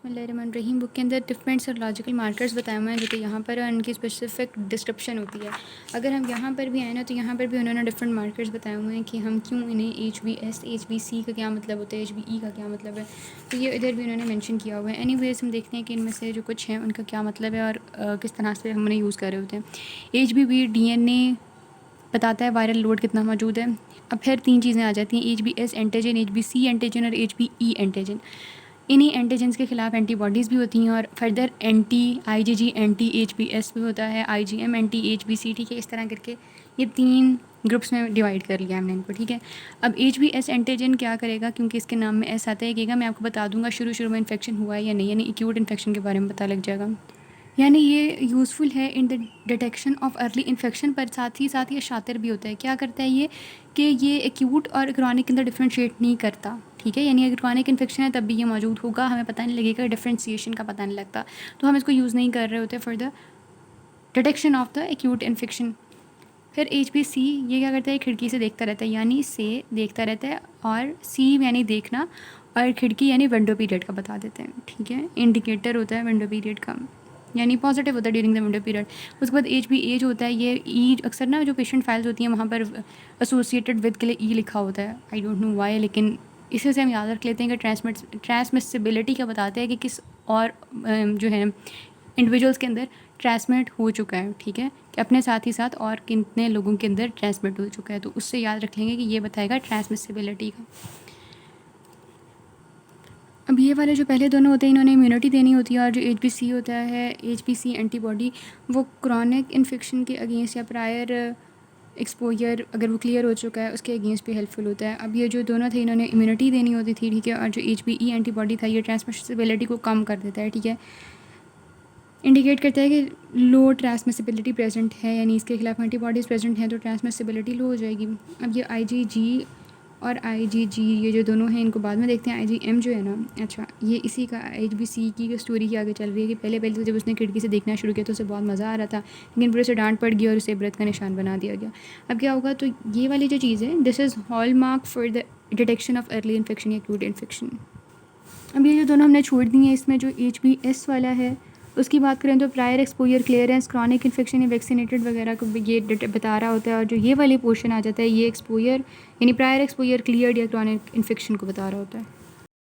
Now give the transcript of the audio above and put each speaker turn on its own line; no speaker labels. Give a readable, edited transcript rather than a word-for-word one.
बिस्मिल्लाहिर्रहमानिर्रहीम। बुक के अंदर डिफरेंट सर्लॉजिकल मार्कर्स बताए हुए हैं जो कि यहाँ पर उनकी स्पेसिफिक डिस्क्रिप्शन होती है। अगर हम यहाँ पर भी आए ना तो यहाँ पर भी उन्होंने डिफरेंट मार्कर्स बताए हुए हैं कि हम क्यों इन्हें HBS HBC का क्या मतलब होता है, HBE का क्या मतलब है, तो ये इधर भी उन्होंने मेंशन किया हुआ है। एनीवेज हम देखते हैं कि इनमें से जो कुछ हैं उनका क्या मतलब है और किस तरह से हम उन्हें यूज़ कर रहे होते हैं। HBV DNA बताता है वायरल लोड कितना मौजूद है। अब फिर 3 चीज़ें आ जाती हैं, HBS एंटीजन, HBC एंटीजन और HBE एंटीजन। इन्हीं एंटीजन्स के ख़िलाफ़ एंटीबॉडीज़ भी होती हैं और further anti IgG anti HBS भी होता है, IgM एंटी HBC, ठीक है। इस तरह करके ये 3 ग्रुप्स में डिवाइड कर लिया हमने इनको, ठीक है। अब HBS एंटीजन क्या करेगा, क्योंकि इसके नाम में एस आता है कहेगा मैं आपको बता दूंगा शुरू में इन्फेक्शन हुआ है या नहीं, यानी एक्यूट इन्फेक्शन के बारे में पता लग जाएगा। यानी ये यूज़फुल है in the detection of early infection, पर साथ ही साथ ये शातिर भी होता है। क्या करता है ये कि ये एक्यूट और क्रॉनिक के अंदर डिफ्रेंशिएट नहीं करता, ठीक है। यानी अगर क्रॉनिक इन्फेक्शन है तब भी ये मौजूद होगा, हमें पता नहीं लगेगा, डिफ्रेंशिएशन का पता नहीं लगता, तो हम इसको यूज़ नहीं कर रहे होते for the detection of the acute infection. फिर HBC ये क्या करता है, खिड़की से देखता रहता है, यानी से देखता रहता है, और सी यानी देखना, और खिड़की यानी विंडो पीरियड का बता देते हैं, ठीक है। इंडिकेटर होता है विंडो पीरियड का, यानी पॉजिटिव होता है ड्यूरिंग द विंडो पीरियड। उसके बाद HBA जो होता है, ये ई अक्सर ना जो पेशेंट फाइल्स होती हैं वहाँ पर एसोसिएटेड विद के लिए ई लिखा होता है, आई डोंट नो वाई, लेकिन इसे से हम याद रख लेते हैं कि ट्रांसमिसिबिलिटी का बताते हैं कि किस और जो है इंडिविजुअल्स के अंदर ट्रांसमिट हो चुका है, ठीक है, कि अपने साथ ही साथ और कितने लोगों के अंदर ट्रांसमिट हो चुका है, तो उससे याद रख लेंगे कि ये बताएगा ट्रांसमिसिबिलिटी का। अब ये वाले जो पहले दोनों होते हैं इन्होंने इम्यूनिटी देनी होती है, और जो HBC होता है, HBC एंटीबॉडी, वो क्रॉनिक इन्फेक्शन के अगेंस्ट या प्रायर एक्सपोजर अगर वो क्लियर हो चुका है उसके अगेंस्ट भी हेल्पफुल होता है। अब ये जो दोनों थे इन्होंने इम्यूनिटी देनी होती थी, ठीक है, और जो HBE एंटीबॉडी था ये ट्रांसमिसिबिलिटी को कम कर देता है, ठीक है, इंडिकेट करता है कि लो ट्रांसमिसिबिलिटी प्रेजेंट है, यानी इसके खिलाफ एंटीबॉडीज़ प्रेजेंट हैं तो ट्रांसमिसिबिलिटी लो हो जाएगी। अब ये IgG और IgG ये जो दोनों हैं इनको बाद में देखते हैं। IgM जो है ना, अच्छा ये इसी का HBC की स्टोरी की आगे चल रही है कि पहले तो जब उसने खिड़की से देखना शुरू किया तो उसे बहुत मज़ा आ रहा था, लेकिन फिर उसे डांट पड़ गई और उसे इबरत का निशान बना दिया गया। अब क्या होगा, तो ये वाली जो चीज़ है, this is hall mark for the detection of early infection या एक्यूट इन्फेक्शन। अब ये जो दोनों हमने छोड़ दी हैं, इसमें जो HBS वाला है उसकी बात करें तो prior exposure clearance, chronic infection या वैक्सीनेटेड वगैरह को ये बता रहा होता है, और जो ये वाली पोर्शन आ जाता है ये एक्सपोजर यानी प्रायर एक्सपोजर क्लियर्ड या क्रॉनिक इन्फेक्शन को बता रहा होता है।